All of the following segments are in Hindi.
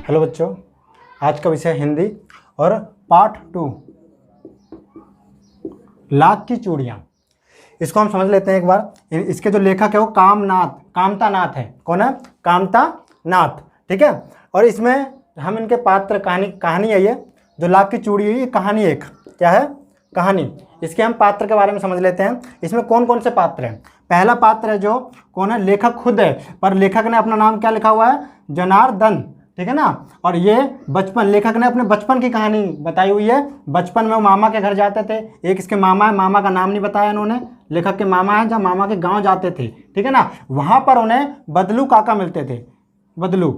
हेलो बच्चों, आज का विषय हिंदी और पार्ट 2 लाख की चूड़ियाँ। इसको हम समझ लेते हैं एक बार। इसके जो लेखक है वो कामता नाथ है। कौन है? कामता नाथ। ठीक है। और इसमें हम इनके पात्र कहानी है। ये जो लाख की चूड़ी हुई, ये कहानी एक क्या है? कहानी। इसके हम पात्र के बारे में समझ लेते हैं। इसमें कौन कौन से पात्र हैं? पहला पात्र है जो कौन है? लेखक खुद है, पर लेखक ने अपना नाम क्या लिखा हुआ है? जनार्दन। ठीक है ना। और ये बचपन, लेखक ने अपने बचपन की कहानी बताई हुई है। बचपन में वो मामा के घर जाते थे। एक इसके मामा है, मामा का नाम नहीं बताया इन्होंने। लेखक के मामा है, जब मामा के गांव जाते थे, ठीक है ना, वहां पर उन्हें बदलू काका मिलते थे। बदलू,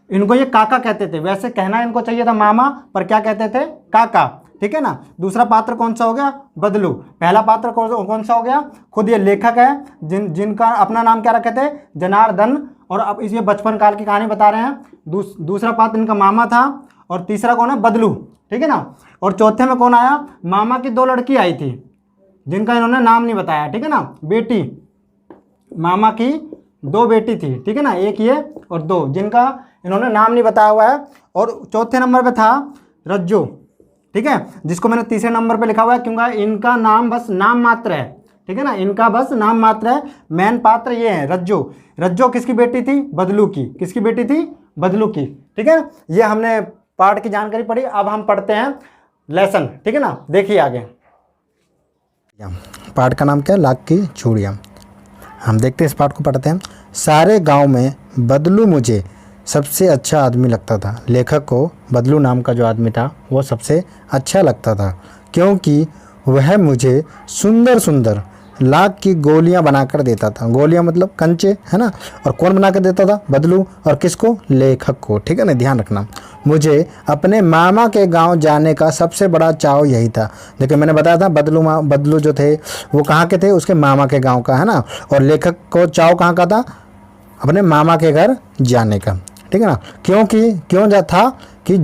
इनको ये काका कहते थे। वैसे कहना इनको चाहिए था मामा, पर क्या कहते थे? काका। ठीक है ना। दूसरा पात्र कौन सा हो गया? बदलू। पहला पात्र कौन सा हो गया? खुद ये लेखक है, जिनका अपना नाम क्या रखे थे? जनार्दन। और अब इस ये बचपन काल की कहानी बता रहे हैं। दूसरा पात्र इनका मामा था। और तीसरा कौन है? बदलू। ठीक है ना। और चौथे में कौन आया? मामा की 2 लड़की आई थी, जिनका इन्होंने नाम नहीं बताया। ठीक है ना। बेटी, मामा की 2 बेटी थी। ठीक है ना, एक ये और 2, जिनका इन्होंने नाम नहीं बताया हुआ है। और चौथे नंबर पे था रज्जू। ठीक है, जिसको मैंने तीसरे नंबर पे लिखा हुआ है, क्योंकि इनका नाम बस नाम मात्र है। ठीक है ना, इनका बस नाम मात्र है। मेन पात्र ये है रज्जू। रज्जू किसकी बेटी थी? बदलू की। किसकी बेटी थी? बदलू की। ठीक है, ये हमने पाठ की जानकारी पढ़ी। अब हम पढ़ते हैं लेसन। ठीक है ना, देखिए आगे। पाठ का नाम क्या है? लाख की चूड़ियाँ। हम देखते हैं, इस पाठ को पढ़ते हैं। सारे गांव में बदलू मुझे सबसे अच्छा आदमी लगता था। लेखक को बदलू नाम का जो आदमी था वो सबसे अच्छा लगता था, क्योंकि वह मुझे सुंदर सुंदर लाख की गोलियां बनाकर देता था। गोलियां मतलब कंचे, है ना। और कौन बनाकर देता था? बदलू। और किसको? लेखक को। ठीक है ना, ध्यान रखना। मुझे अपने मामा के गांव जाने का सबसे बड़ा चाव यही था। देखिए, मैंने बताया था बदलू जो थे वो कहाँ के थे? उसके मामा के गाँव का, है ना। और लेखक को चाव कहाँ का था? अपने मामा के घर जाने का। ठीक है ना। क्यों था कि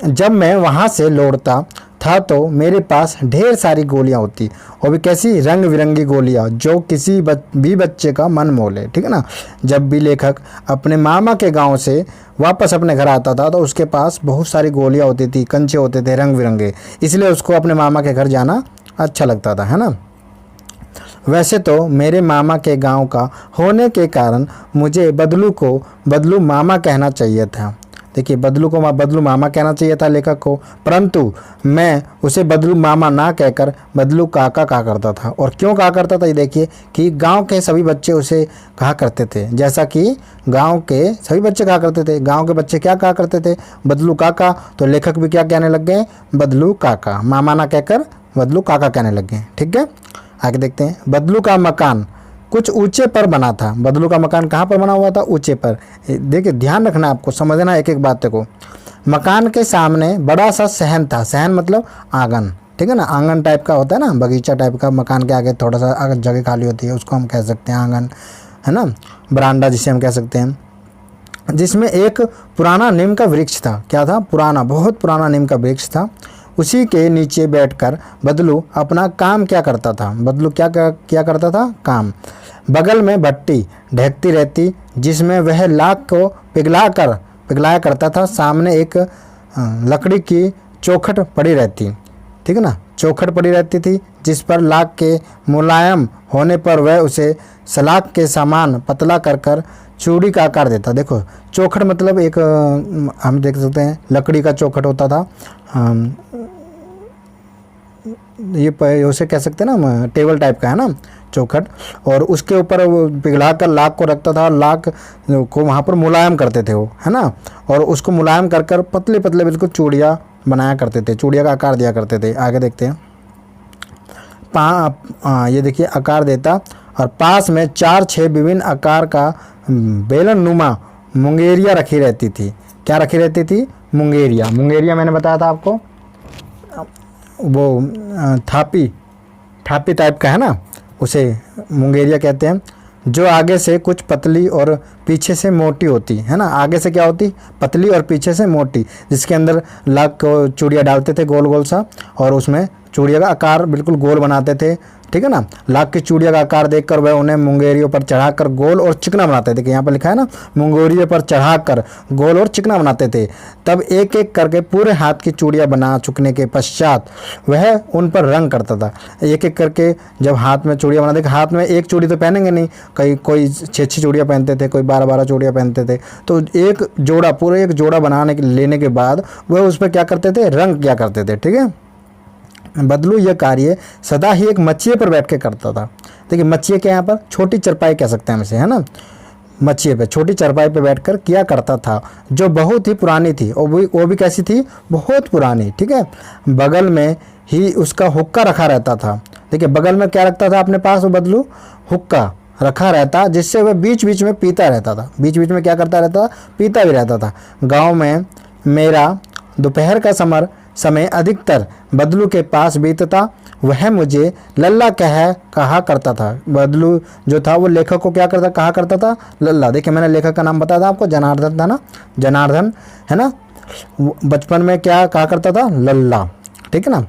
जब मैं वहाँ से लौटता था तो मेरे पास ढेर सारी गोलियाँ होती, और भी कैसी? रंग बिरंगी गोलियाँ, जो किसी भी बच्चे का मन मोह ले। ठीक है ना। जब भी लेखक अपने मामा के गांव से वापस अपने घर आता था तो उसके पास बहुत सारी गोलियाँ होती थी, कंचे होते थे रंग बिरंगे, इसलिए उसको अपने मामा के घर जाना अच्छा लगता था, है ना। वैसे तो मेरे मामा के गांव का होने के कारण मुझे बदलू को बदलू मामा कहना चाहिए था। देखिए, बदलू को बदलू मामा कहना चाहिए था लेखक को, परंतु मैं उसे बदलू मामा ना कहकर बदलू काका कहा करता था। और क्यों कहा करता था? ये देखिए कि गांव के सभी बच्चे उसे कहा करते थे। जैसा कि गांव के सभी बच्चे कहा करते थे। गांव के बच्चे क्या कहा करते थे? बदलू काका। तो लेखक भी क्या कहने लग गए? बदलू काका। मामा ना कहकर बदलू काका कहने लग गए। ठीक है, आगे देखते हैं। बदलू का मकान कुछ ऊंचे पर बना था। बदलू का मकान कहाँ पर बना हुआ था? ऊंचे पर। देखिए, ध्यान रखना, आपको समझना एक एक बात को। मकान के सामने बड़ा सा सहन था। सहन मतलब आंगन। ठीक है ना, आंगन टाइप का होता है ना, बगीचा टाइप का। मकान के आगे थोड़ा सा अगर जगह खाली होती है, उसको हम कह सकते हैं आंगन, है ना। बरांडा जिसे हम कह सकते हैं, जिसमें एक पुराना नीम का वृक्ष था। क्या था? पुराना, बहुत पुराना नीम का वृक्ष था। उसी के नीचे बैठकर बदलू अपना काम क्या करता था? बदलू क्या करता था? काम। बगल में भट्टी ढकती रहती, जिसमें वह लाख को पिघलाया करता था। सामने एक लकड़ी की चौखट पड़ी रहती। ठीक है ना, चौखट पड़ी रहती थी, जिस पर लाख के मुलायम होने पर वह उसे सलाख के समान पतला कर चूड़ी का आकार देता। देखो, चौखट मतलब एक हम देख सकते हैं लकड़ी का चौखट होता था। ये उसे कह सकते हैं ना, टेबल टाइप का, है ना, चौखट। और उसके ऊपर पिघला कर लाख को रखता था। लाख को वहाँ पर मुलायम करते थे वो, है ना। और उसको मुलायम कर पतले पतले बिल्कुल चूड़ियाँ बनाया करते थे, चूड़िया का आकार दिया करते थे। आगे देखते हैं। ये देखिए, आकार देता। और पास में 4-6 विभिन्न आकार का बेलन नुमा मुंगेरिया रखी रहती थी। क्या रखी रहती थी? मुंगेरिया। मुंगेरिया मैंने बताया था आपको, वो थापी टाइप का, है ना, उसे मुंगेरिया कहते हैं। जो आगे से कुछ पतली और पीछे से मोटी होती, है ना। आगे से क्या होती? पतली और पीछे से मोटी, जिसके अंदर लाख को चूड़िया डालते थे गोल गोल सा, और उसमें चूड़िया का आकार बिल्कुल गोल बनाते थे। ठीक है ना। लाख की चूड़िया का आकार देखकर वह उन्हें मुंगेरियों पर चढ़ाकर गोल और चिकना बनाते थे। देखिए यहाँ पर लिखा है ना, मुंगेरियों पर चढ़ाकर गोल और चिकना बनाते थे। तब एक एक करके पूरे हाथ की चूड़िया बना चुकने के पश्चात वह उन पर रंग करता था। एक एक करके जब हाथ में चूड़िया बना, देखिए हाथ में एक चूड़ी तो पहनेंगे नहीं, कोई 6 चूड़ियाँ पहनते थे, कोई 12 चूड़ियाँ पहनते थे। तो एक जोड़ा, पूरे एक जोड़ा लेने के बाद वह उस पर क्या करते थे, रंग क्या करते थे। ठीक है, बदलू यह कार्य सदा ही एक मच्छिए पर बैठ के करता था। देखिए मच्छिए के यहाँ पर छोटी चरपाई कह सकते हैं हम इसे, है ना। मच्छिए पे, छोटी चरपाई पे बैठकर किया करता था, जो बहुत ही पुरानी थी, और वो भी कैसी थी, बहुत पुरानी। ठीक है, बगल में ही उसका हुक्का रखा रहता था। देखिए बगल में क्या रखता था अपने पास वो बदलू, हुक्का रखा रहता, जिससे वह बीच बीच में पीता रहता था। बीच बीच में क्या करता रहता था, पीता भी रहता था। गाँव में मेरा दोपहर का समय अधिकतर बदलू के पास बीतता। वह मुझे लल्ला कहा करता था। बदलू जो था वो लेखक को क्या करता, कहा करता था, लल्ला। देखिए मैंने लेखक का नाम बताया था आपको, जनार्दन था ना, जनार्दन, है ना। बचपन में क्या कहा करता था, लल्ला। ठीक है ना,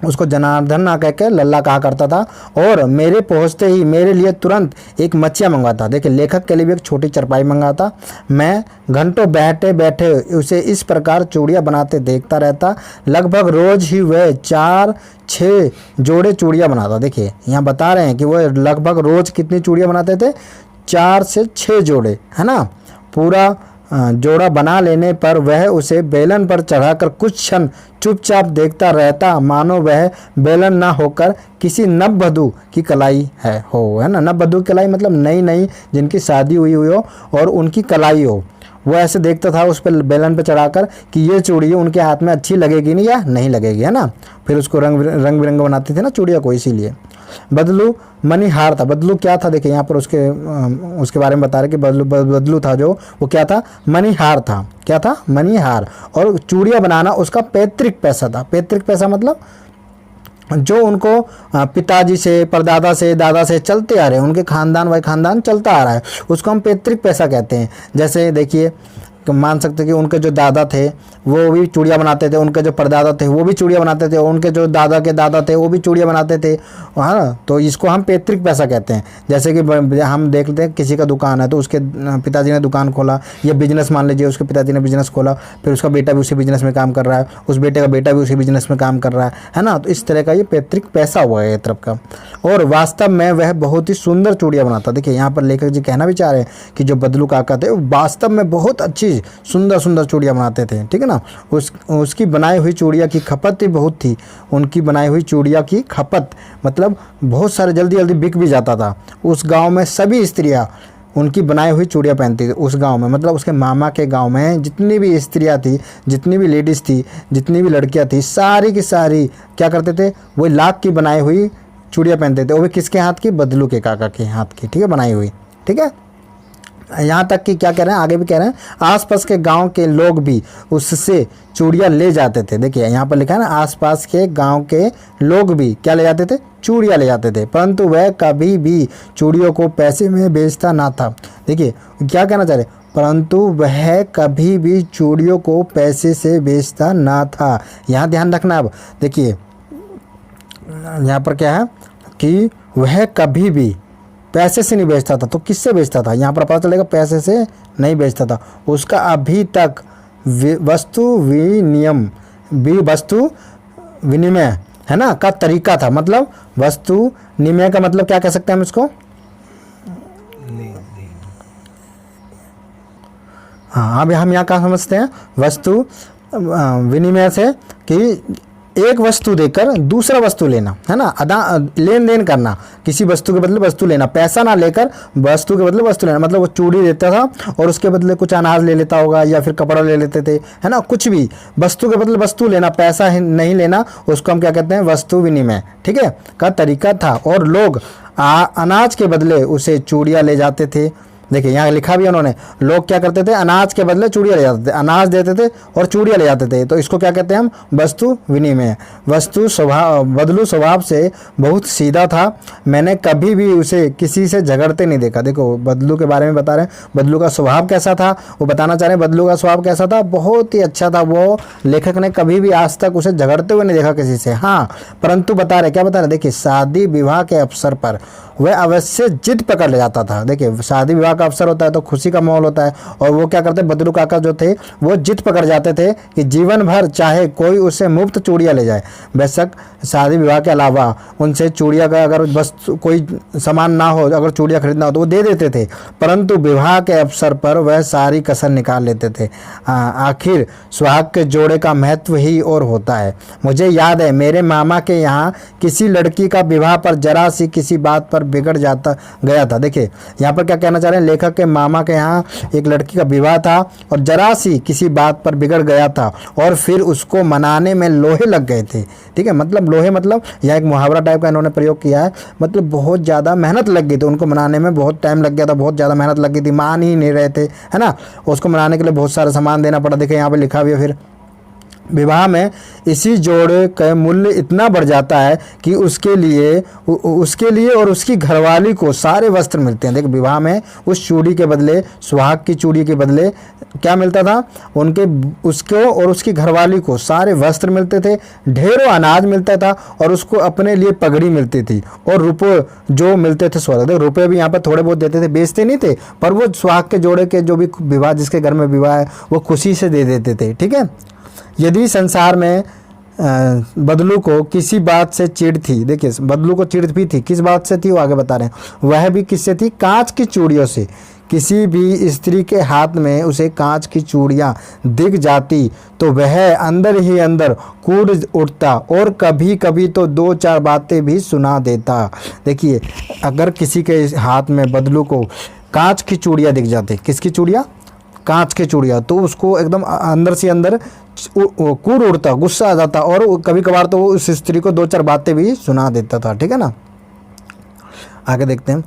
उसको जनार्दन ना कह के लल्ला कहा करता था। और मेरे पहुंचते ही मेरे लिए तुरंत एक मच्छिया मंगवाता। देखिए लेखक के लिए भी एक छोटी चरपाई मंगाता। मैं घंटों बैठे बैठे उसे इस प्रकार चूड़ियाँ बनाते देखता रहता। लगभग रोज ही वह 4-6 जोड़े चूड़ियाँ बनाता। देखिए यहाँ बता रहे हैं कि वह लगभग रोज कितनी चूड़ियाँ बनाते थे, 4 से 6 जोड़े, है ना। पूरा जोड़ा बना लेने पर वह उसे बेलन पर चढ़ाकर कुछ क्षण चुपचाप देखता रहता, मानो वह बेलन ना होकर किसी नववधू की कलाई है ना। नववधू की कलाई मतलब नई नई जिनकी शादी हुई हो और उनकी कलाई हो, वो ऐसे देखता था उस पर बेलन पर चढ़ाकर कि ये चूड़ी उनके हाथ में अच्छी लगेगी नहीं या नहीं लगेगी, है ना। फिर उसको रंग बिरंग बनाते थे ना चूड़िया को, इसीलिए। बदलू मणिहार था। बदलू क्या था, देखिए यहाँ पर उसके बारे में बता रहे कि बदलू था जो, वो क्या था, मणिहार था। क्या था, मणिहार। और चूड़िया बनाना उसका पैतृक पैसा था। पैतृक पैसा मतलब जो उनको पिताजी से, परदादा से, दादा से चलते आ रहे हैं, उनके खानदान वाई खानदान चलता आ रहा है, उसको हम पैतृक पैसा कहते हैं। जैसे देखिए मान सकते हैं कि उनके जो दादा थे वो भी चूड़ियाँ बनाते थे, उनके जो परदादा थे वो भी चूड़ियाँ बनाते थे, उनके जो दादा के दादा थे वो भी चूड़ियाँ बनाते थे, हाँ ना। तो इसको हम पैतृक पैसा कहते हैं। जैसे कि हम देख लेते हैं किसी का दुकान है तो उसके पिताजी ने दुकान खोला, या बिजनेस मान लीजिए उसके पिताजी ने बिजनेस खोला, फिर उसका बेटा भी उसी बिजनेस में काम कर रहा है, उस बेटे का बेटा भी उसी बिजनेस में काम कर रहा है ना। तो इस तरह का ये पैतृक पैसा हुआ है एक तरफ का। और वास्तव में वह बहुत ही सुंदर चूड़ियाँ बनाता। देखिए यहाँ पर लेखक जी कहना भी चाह रहे हैं कि जो बदलू काका थे वास्तव में बहुत अच्छी सुंदर सुंदर चूड़ियाँ बनाते थे। ठीक है ना, उसकी बनाई हुई चूड़िया की खपत ही बहुत थी। उनकी बनाई हुई चूड़िया की खपत मतलब बहुत सारे जल्दी जल्दी बिक भी जाता था। उस गांव में सभी स्त्रियां उनकी बनाई हुई चूड़ियाँ पहनती थी। उस गांव में मतलब उसके मामा के गांव में जितनी भी स्त्रियां थी, जितनी भी लेडीज़ थी, जितनी भी लड़कियां थी, सारी की सारी क्या करते थे, वो लाख की बनाई हुई चूड़ियाँ पहनते थे। वो भी किसके हाथ की, बदलू के काका के हाथ की। ठीक है, बनाई हुई। ठीक है, यहाँ तक कि क्या कह रहे हैं, आगे भी कह रहे हैं, आसपास के गांव के लोग भी उससे चूड़ियाँ ले जाते थे। देखिए यहाँ पर लिखा है ना, आसपास के गांव के लोग भी क्या ले जाते थे, चूड़ियाँ ले जाते थे, परंतु वह कभी भी चूड़ियों को पैसे में बेचता ना था। देखिए क्या कहना चाह रहे, परंतु वह कभी भी चूड़ियों को पैसे से बेचता ना था। यहाँ ध्यान रखना। अब देखिए यहाँ पर क्या है कि वह कभी भी पैसे से नहीं बेचता था। तो किससे बेचता था, यहाँ पर पता चलेगा पैसे से नहीं बेचता था। उसका अभी तक वस्तु विनिमय है ना का तरीका था। मतलब वस्तु निमय का मतलब क्या कह सकते हैं हम इसको, हाँ अब हम यहाँ क्या समझते हैं, वस्तु विनिमय से कि एक वस्तु देकर दूसरा वस्तु लेना, है ना, लेन देन करना, किसी वस्तु के बदले वस्तु लेना, पैसा ना लेकर वस्तु के बदले वस्तु लेना। मतलब वो चूड़ी देता था और उसके बदले कुछ अनाज ले लेता होगा या फिर कपड़ा ले लेते थे, है ना, कुछ भी वस्तु के बदले वस्तु लेना, पैसा नहीं लेना, उसको हम क्या कहते हैं, वस्तु विनिमय। ठीक है, का तरीका था। और लोग अनाज के बदले उसे चूड़ियाँ ले जाते थे। देखिए यहाँ लिखा भी है उन्होंने, लोग क्या करते थे, अनाज के बदले चूड़ियाँ ले जाते थे, अनाज देते थे और चूड़ियाँ ले जाते थे। तो इसको क्या कहते हैं हम, वस्तु विनिमय। बदलू स्वभाव से बहुत सीधा था, मैंने कभी भी उसे किसी से झगड़ते नहीं देखा। देखो बदलू के बारे में बता रहे हैं, बदलू का स्वभाव कैसा था, वो बताना चाह रहे हैं बदलू का स्वभाव कैसा था, बहुत ही अच्छा था। वो लेखक ने कभी भी आज तक उसे झगड़ते हुए नहीं देखा किसी से। हाँ, परंतु बता रहे, क्या बता रहे, देखिए शादी विवाह के अवसर पर वह अवश्य जिद पकड़ ले जाता था। देखिए शादी विवाह का अवसर होता है तो खुशी का माहौल होता है, और वो क्या करते, बदलू काका जो थे वो जिद पकड़ जाते थे कि जीवन भर चाहे कोई उससे मुफ्त चूड़ियाँ ले जाए। बेशक शादी विवाह के अलावा उनसे चूड़ियाँ का अगर बस कोई सामान ना हो, अगर चूड़ियाँ खरीदना हो तो वो दे देते थे, परंतु विवाह के अवसर पर वह सारी कसर निकाल लेते थे। आखिर सुहाग के जोड़े का महत्व ही और होता है। मुझे याद है मेरे मामा के यहाँ किसी लड़की का विवाह पर जरा सी किसी बात पर बिगड़ जाता गया था। देखिए यहाँ पर क्या कहना चाह रहे हैं, लेखक के मामा के यहाँ एक लड़की का विवाह था और जरा सी किसी बात पर बिगड़ गया था और फिर उसको मनाने में लोहे लग गए थे। ठीक है, मतलब लोहे मतलब यह एक मुहावरा टाइप का इन्होंने प्रयोग किया है, मतलब बहुत ज़्यादा मेहनत लग गई थी उनको मनाने में, बहुत टाइम लग गया था, बहुत ज़्यादा मेहनत लग गई थी, मान ही नहीं रहे थे, है ना। उसको मनाने के लिए बहुत सारा सामान देना पड़ा। देखिए यहाँ पर लिखा भी है, फिर विवाह में इसी जोड़े का मूल्य इतना बढ़ जाता है कि उसके लिए और उसकी घरवाली को सारे वस्त्र मिलते हैं। देखिए विवाह में उस चूड़ी के बदले, सुहाग की चूड़ी के बदले क्या मिलता था, उसको और उसकी घरवाली को सारे वस्त्र मिलते थे, ढेरों अनाज मिलता था और उसको अपने लिए पगड़ी मिलती थी और रुपये जो मिलते थे स्वर्ग। देखो रुपये भी यहाँ पर थोड़े बहुत देते थे, बेचते नहीं थे, पर वो सुहाग के जोड़े के जो भी विवाह, जिसके घर में विवाह है, वो खुशी से दे देते थे। ठीक है, यदि संसार में बदलू को किसी बात से चिढ़ थी, देखिए बदलू को चिढ़ भी थी, किस बात से थी वो आगे बता रहे हैं, वह भी किससे थी, कांच की चूड़ियों से। किसी भी स्त्री के हाथ में उसे कांच की चूड़ियां दिख जाती तो वह अंदर ही अंदर कूद उठता और कभी कभी तो दो चार बातें भी सुना देता। देखिए अगर किसी के हाथ में बदलू को कांच की चूड़ियां दिख जाती, किसकी चूड़ियां, कांच की चूड़ियाँ, तो उसको एकदम अंदर से अंदर कूद उड़ता, गुस्सा आ जाता और कभी कभार तो वो उस स्त्री को दो चार बातें भी सुना देता था। ठीक है ना, आगे देखते हैं।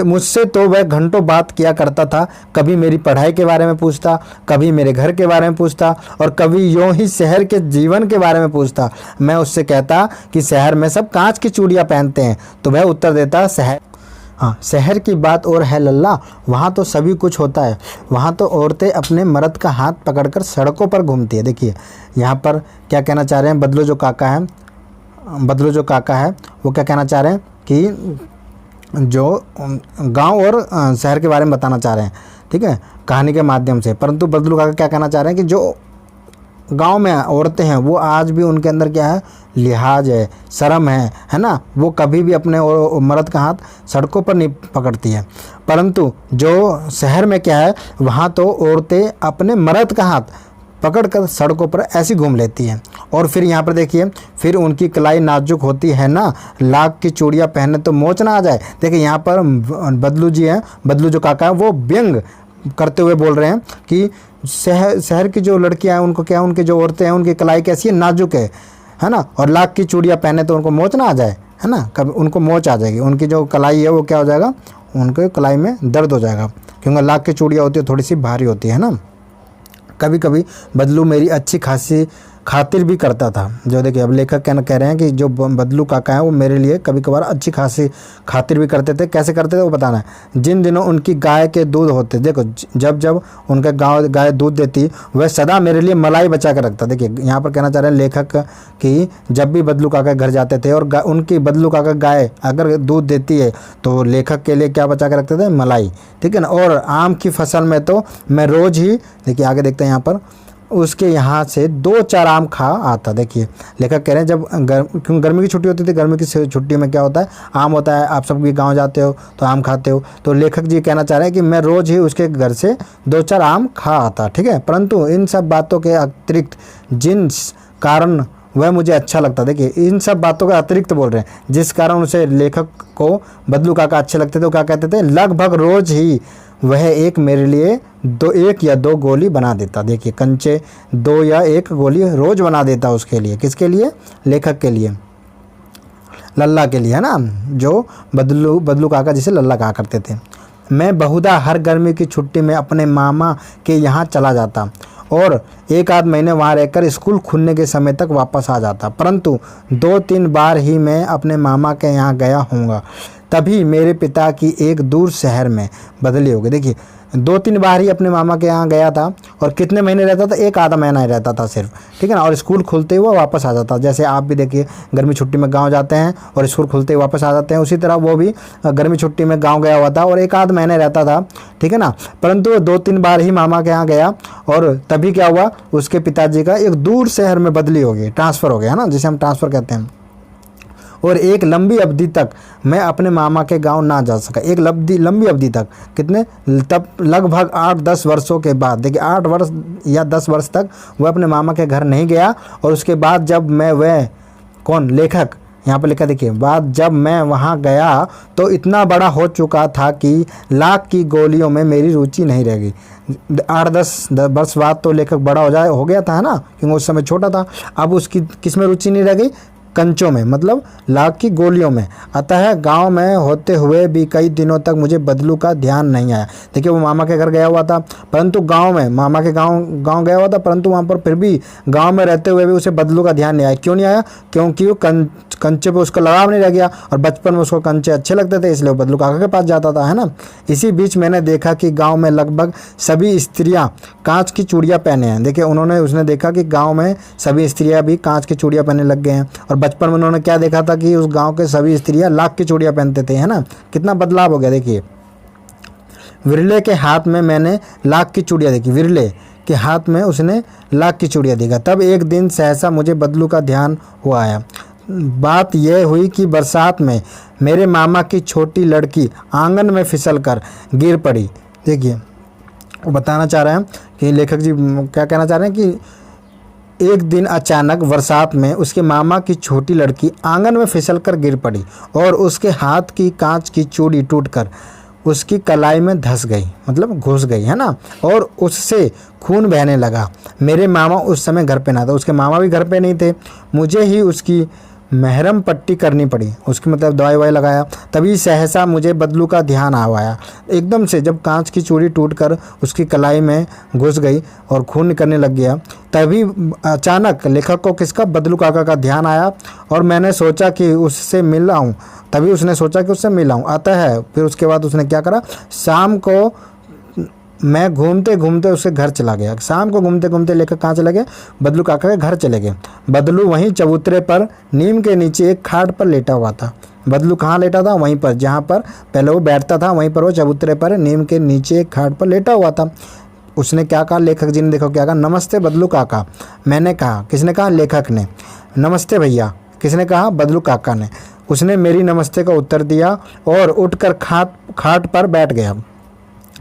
मुझसे तो वह घंटों बात किया करता था, कभी मेरी पढ़ाई के बारे में पूछता, कभी मेरे घर के बारे में पूछता और कभी यूँ ही शहर के जीवन के बारे में पूछता। मैं उससे कहता कि शहर में सब कांच की चूड़ियाँ पहनते हैं, तो वह उत्तर देता, शहर की बात और है लल्ला, वहाँ तो सभी कुछ होता है, वहाँ तो औरतें अपने मर्द का हाथ पकड़कर सड़कों पर घूमती है। देखिए यहाँ पर क्या कहना चाह रहे हैं, बदलू जो काका है वो क्या कहना चाह रहे हैं कि जो गांव और शहर के बारे में बताना चाह रहे हैं, ठीक है, कहानी के माध्यम से। परंतु बदलू काका क्या कहना चाह रहे हैं कि जो गांव में औरतें हैं वो आज भी उनके अंदर क्या है, लिहाज है, शर्म है ना, वो कभी भी अपने मर्द का हाथ सड़कों पर नहीं पकड़ती है। परंतु जो शहर में क्या है, वहाँ तो औरतें अपने मर्द का हाथ पकड़कर सड़कों पर ऐसी घूम लेती हैं। और फिर यहाँ पर देखिए, फिर उनकी कलाई नाजुक होती है ना, लाख की चूड़ियाँ पहने तो मोच ना आ जाए। देखिए यहाँ पर बदलू जी हैं, बदलू जो काका है वो व्यंग करते हुए बोल रहे हैं कि शहर की जो लड़कियां हैं उनको क्या, उनकी जो औरतें हैं उनकी कलाई कैसी है, नाजुक है ना, और लाख की चूड़ियाँ पहने तो उनको मोच ना आ जाए, है ना, कभी उनको मोच आ जाएगी, उनकी जो कलाई है वो क्या हो जाएगा, उनके कलाई में दर्द हो जाएगा, क्योंकि लाख की चूड़ियाँ होती है थोड़ी सी भारी होती है ना। कभी कभी बदलू मेरी अच्छी खासी खातिर भी करता था। जो देखिए अब लेखक कह रहे हैं कि जो बदलू काका हैं वो मेरे लिए कभी कभार अच्छी खासी खातिर भी करते थे। कैसे करते थे वो बताना है। जिन दिनों उनकी गाय के दूध होते, देखो जब जब उनका गाय दूध देती वह सदा मेरे लिए मलाई बचा कर रखता। देखिए यहाँ पर कहना चाह रहे हैं लेखक कि जब भी बदलू काका घर जाते थे और उनकी बदलू काका गाय अगर दूध देती है तो लेखक के लिए क्या बचा कर रखते थे, मलाई, ठीक है ना। और आम की फसल में तो मैं रोज़ ही, देखिए आगे देखते हैं यहाँ पर, उसके यहाँ से 2-4 आम खा आता। देखिए लेखक कह रहे हैं जब क्योंकि गर्मी की छुट्टी होती थी, गर्मी की छुट्टी में क्या होता है, आम होता है, आप सब भी गांव जाते हो तो आम खाते हो, तो लेखक जी कहना चाह रहे हैं कि मैं रोज़ ही उसके घर से 2-4 आम खा आता, ठीक है। परंतु इन सब बातों के अतिरिक्त जिन कारण वह मुझे अच्छा लगता, देखिए इन सब बातों का अतिरिक्त बोल रहे हैं, जिस कारण उसे लेखक को बदलू काका अच्छे लगते थे, वो क्या कहते थे, लगभग रोज़ ही वह एक मेरे लिए 1 या 2 गोली बना देता। देखिए कंचे 2 या 1 गोली रोज़ बना देता उसके लिए, किसके लिए, लेखक के लिए, लल्ला के लिए, है ना, जो बदलू काका जिसे लल्ला कहा करते थे। मैं बहुधा हर गर्मी की छुट्टी में अपने मामा के यहाँ चला जाता और एक आध महीने वहाँ रहकर स्कूल खुलने के समय तक वापस आ जाता, परंतु 2-3 बार ही मैं अपने मामा के यहाँ गया होऊंगा। तभी मेरे पिता की एक दूर शहर में बदली हो गई। देखिए 2-3 बार ही अपने मामा के यहाँ गया था और कितने महीने रहता था, एक आधा महीना ही रहता था सिर्फ, ठीक है ना। और स्कूल खुलते हुए वापस आ जाता। जैसे आप भी देखिए गर्मी छुट्टी में गांव जाते हैं और स्कूल खुलते हुए वापस आ जाते हैं, उसी तरह वो भी गर्मी छुट्टी में गांव गया हुआ था और एक आध महीने रहता था, ठीक है ना। परंतु 2-3 बार ही मामा के यहाँ गया और तभी क्या हुआ, उसके पिताजी का एक दूर शहर में बदली हो गई, ट्रांसफ़र हो गया, है ना, जिसे हम ट्रांसफ़र कहते हैं। और एक लंबी अवधि तक मैं अपने मामा के गांव ना जा सका। एक लंबी अवधि तक, कितने, तब लगभग 8-10 वर्षों के बाद, देखिए 8 वर्ष या 10 वर्ष तक वह अपने मामा के घर नहीं गया। और उसके बाद जब मैं, वह कौन, लेखक, यहाँ पर लिखा देखिए, बाद जब मैं वहाँ गया तो इतना बड़ा हो चुका था कि लाख की गोलियों में मेरी रुचि नहीं रह गई। 8-10 वर्ष बाद तो लेखक बड़ा हो गया था, है ना, क्योंकि उस समय छोटा था। अब उसकी किस में रुचि नहीं रह गई, कंचों में, मतलब लाख की गोलियों में। अतः गांव में होते हुए भी कई दिनों तक मुझे बदलू का ध्यान नहीं आया। देखिए वो मामा के घर गया हुआ था, परंतु गांव में, मामा के गांव गया हुआ था, परंतु वहां पर फिर भी गांव में रहते हुए भी उसे बदलू का ध्यान नहीं आया। क्यों नहीं आया, क्योंकि वो कंचे पे उसका लगाव नहीं रह गया और बचपन में उसको कंचे अच्छे लगते थे, इसलिए वो बदलू काका के पास जाता था, है ना। इसी बीच मैंने देखा कि गाँव में लगभग सभी स्त्रियाँ कांच की चूड़ियाँ पहने हैं। देखिए उसने देखा कि गाँव में सभी स्त्रियाँ भी कांच की चूड़ियाँ पहनने लग गए हैं। और बचपन में उन्होंने क्या देखा था कि उस गांव के सभी स्त्रियां लाख की चूड़ियां पहनते थे, है ना। कितना बदलाव हो गया। देखिए विरले के हाथ में मैंने लाख की चूड़ियां देखी, विरले के हाथ में उसने लाख की चूड़ियां देखा। तब एक दिन सहसा मुझे बदलू का ध्यान हुआ आया। बात यह हुई कि बरसात में मेरे मामा की छोटी लड़की आंगन में फिसल कर गिर पड़ी। देखिए वो बताना चाह रहे हैं कि लेखक जी क्या कहना चाह रहे हैं कि एक दिन अचानक बरसात में उसके मामा की छोटी लड़की आंगन में फिसलकर गिर पड़ी और उसके हाथ की कांच की चूड़ी टूटकर उसकी कलाई में धंस गई, मतलब घुस गई, है ना, और उससे खून बहने लगा। मेरे मामा उस समय घर पे ना था, उसके मामा भी घर पे नहीं थे। मुझे ही उसकी महरम पट्टी करनी पड़ी, उसकी मतलब दवाई ववाई लगाया। तभी सहसा मुझे बदलू का ध्यान आया। एकदम से जब कांच की चूड़ी टूटकर उसकी कलाई में घुस गई और खून निकलने लग गया, तभी अचानक लेखक को किसका, बदलू काका का ध्यान आया और मैंने सोचा कि उससे मिल आऊँ। तभी उसने सोचा कि उससे मिल आऊँ। अतः फिर उसके बाद उसने क्या करा, शाम को मैं घूमते घूमते उसके घर चला गया। शाम को घूमते घूमते लेखक कहाँ चले गए, बदलू काका के घर चले गए। बदलू वहीं चबूतरे पर नीम के नीचे एक खाट पर लेटा हुआ था। बदलू कहाँ लेटा था, वहीं पर जहाँ पर पहले वो बैठता था, वहीं पर वो चबूतरे पर नीम के नीचे एक खाट पर लेटा हुआ था। उसने क्या कहा, लेखक जी ने देखो क्या कहा, नमस्ते बदलू काका। मैंने कहा, किसने कहा, लेखक ने। नमस्ते भैया, किसने कहा, बदलू काका ने। उसने मेरी नमस्ते का उत्तर दिया और उठकर खाट पर बैठ गया,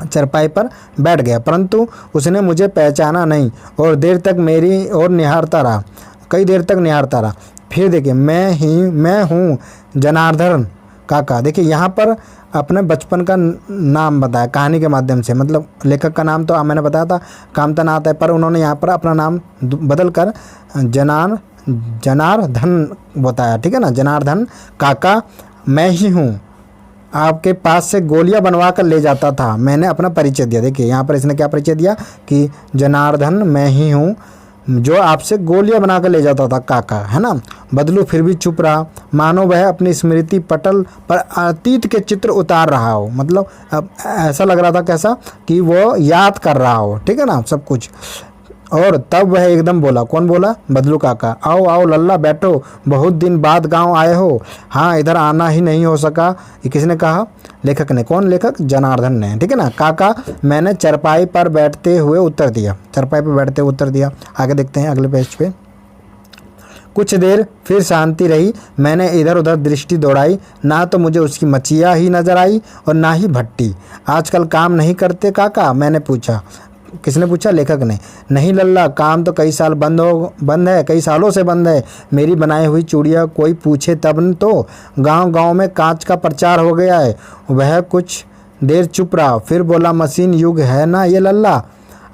चरपाई पर बैठ गया, परंतु उसने मुझे पहचाना नहीं और देर तक मेरी ओर निहारता रहा, कई देर तक निहारता रहा। फिर देखिए मैं हूँ जनार्दन काका। देखिए यहाँ पर अपने बचपन का नाम बताया कहानी के माध्यम से, मतलब लेखक का नाम तो मैंने बताया था कामतानाथ है, पर उन्होंने यहाँ पर अपना नाम बदल कर जनार्दन बताया, ठीक है ना। जनार्दन काका मैं ही हूँ, आपके पास से गोलियां बनवा कर ले जाता था। मैंने अपना परिचय दिया। देखिए यहाँ पर इसने क्या परिचय दिया कि जनार्दन मैं ही हूँ जो आपसे गोलियां बना कर ले जाता था काका, है ना। बदलू फिर भी चुप रहा, मानो वह अपनी स्मृति पटल पर अतीत के चित्र उतार रहा हो, मतलब अब ऐसा लग रहा था कैसा कि वो याद कर रहा हो, ठीक है ना, सब कुछ। और तब वह एकदम बोला, कौन बोला, बदलू काका, आओ आओ लल्ला बैठो, बहुत दिन बाद गांव आए हो। हाँ इधर आना ही नहीं हो सका। ये किसने कहा, लेखक ने। कौन लेखक, जनार्दन ने, ठीक है ना। काका मैंने चरपाई पर बैठते हुए उत्तर दिया, चरपाई पर बैठते हुए उत्तर दिया। आगे देखते हैं अगले पेज पे। कुछ देर फिर शांति रही। मैंने इधर उधर दृष्टि दौड़ाई, ना तो मुझे उसकी मचिया ही नजर आई और ना ही भट्टी। आजकल काम नहीं करते काका, मैंने पूछा। किसने पूछा, लेखक ने। नहीं लल्ला, काम तो कई साल बंद है, कई सालों से बंद है। मेरी बनाई हुई चूड़ियाँ कोई पूछे तब न, तो गांव गांव में कांच का प्रचार हो गया है। वह कुछ देर चुप रहा, फिर बोला, मशीन युग है ना ये लल्ला,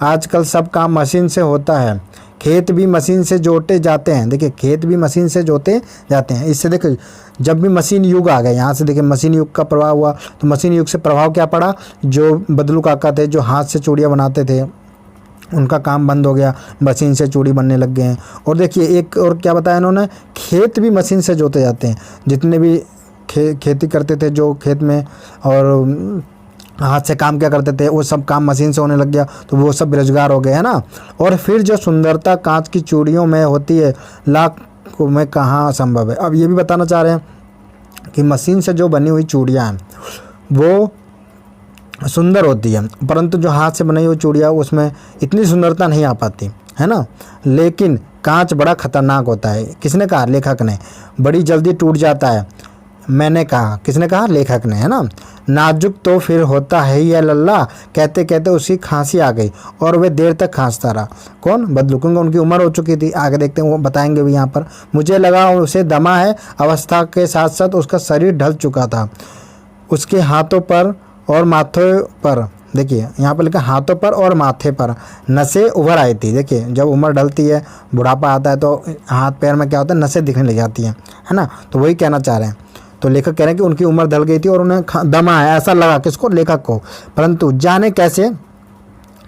आजकल सब काम मशीन से होता है। खेत भी मशीन से जोते जाते हैं। देखिए खेत भी मशीन से जोते जाते हैं। इससे देखिए जब भी मशीन युग आ गया, यहाँ से देखिए मशीन युग का प्रभाव हुआ, तो मशीन युग से प्रभाव क्या पड़ा, जो बदलू काका थे जो हाथ से चूड़ियाँ बनाते थे उनका काम बंद हो गया, मशीन से चूड़ी बनने लग गए हैं। और देखिए एक और क्या बताया इन्होंने, खेत भी मशीन से जोते जाते हैं। जितने भी खेती करते थे जो खेत में और हाथ से काम क्या करते थे, वो सब काम मशीन से होने लग गया, तो वो सब बेरोजगार हो गए, है ना। और फिर जो सुंदरता कांच की चूड़ियों में होती है, लाख में कहाँ संभव है। अब ये भी बताना चाह रहे हैं कि मशीन से जो बनी हुई चूड़ियाँ हैं वो सुंदर होती है, परंतु जो हाथ से बनाई हुई चूड़ियाँ उसमें इतनी सुंदरता नहीं आ पाती, है ना। लेकिन कांच बड़ा खतरनाक होता है। किसने कहा, लेखक ने। बड़ी जल्दी टूट जाता है। मैंने कहा, किसने कहा, लेखक ने, है ना। नाजुक तो फिर होता है ही है लल्ला। कहते कहते उसकी खांसी आ गई और वे देर तक खांसता रहा। कौन, बदलू, क्योंकि उनकी उम्र हो चुकी थी। आगे देखते हैं, वो बताएंगे भी यहाँ पर। मुझे लगा उसे दमा है, अवस्था के साथ साथ उसका शरीर ढल चुका था। उसके हाथों पर और माथे पर, देखिए यहाँ पर लिखा हाथों पर और माथे पर नसें उभर आई थी। देखिए जब उम्र ढलती है, बुढ़ापा आता है, तो हाथ पैर में क्या होता है, नसें दिखने लग जाती हैं, है ना। तो वही कहना चाह रहे हैं। तो लेखक कह रहे हैं कि उनकी उम्र ढल गई थी और उन्हें दमा है, ऐसा लगा किसको, लेखक को। परंतु जाने कैसे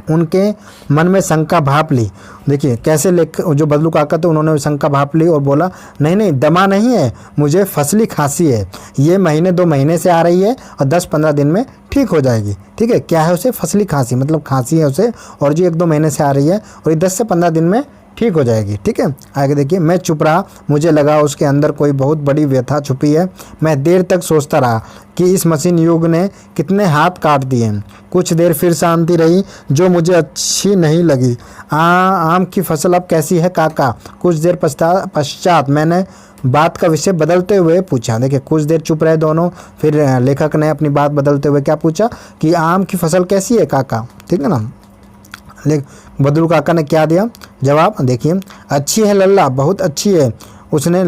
उनके मन में शंका भाप ली। देखिए कैसे जो बदलू काका थे उन्होंने शंका भाप ली और बोला, नहीं नहीं दमा नहीं है, मुझे फसली खांसी है। ये महीने 2 महीने से आ रही है और 10-15 दिन में ठीक हो जाएगी। ठीक है, क्या है उसे, फसली खांसी, मतलब खांसी है उसे, और जो 1-2 महीने से आ रही है और ये 10 से 15 दिन में ठीक हो जाएगी। ठीक है, आगे देखिए। मैं चुप रहा, मुझे लगा उसके अंदर कोई बहुत बड़ी व्यथा छुपी है। मैं देर तक सोचता रहा कि इस मशीन युग ने कितने हाथ काट दिए। कुछ देर फिर शांति रही जो मुझे अच्छी नहीं लगी। आम की फसल अब कैसी है काका। कुछ देर पश्चात मैंने बात का विषय बदलते हुए पूछा। देखिए कुछ देर चुप रहे दोनों, फिर लेखक ने अपनी बात बदलते हुए क्या पूछा कि आम की फसल कैसी है काका। ठीक है ना। बदलू काका ने क्या दिया जवाब, देखिए, अच्छी है लल्ला, बहुत अच्छी है, उसने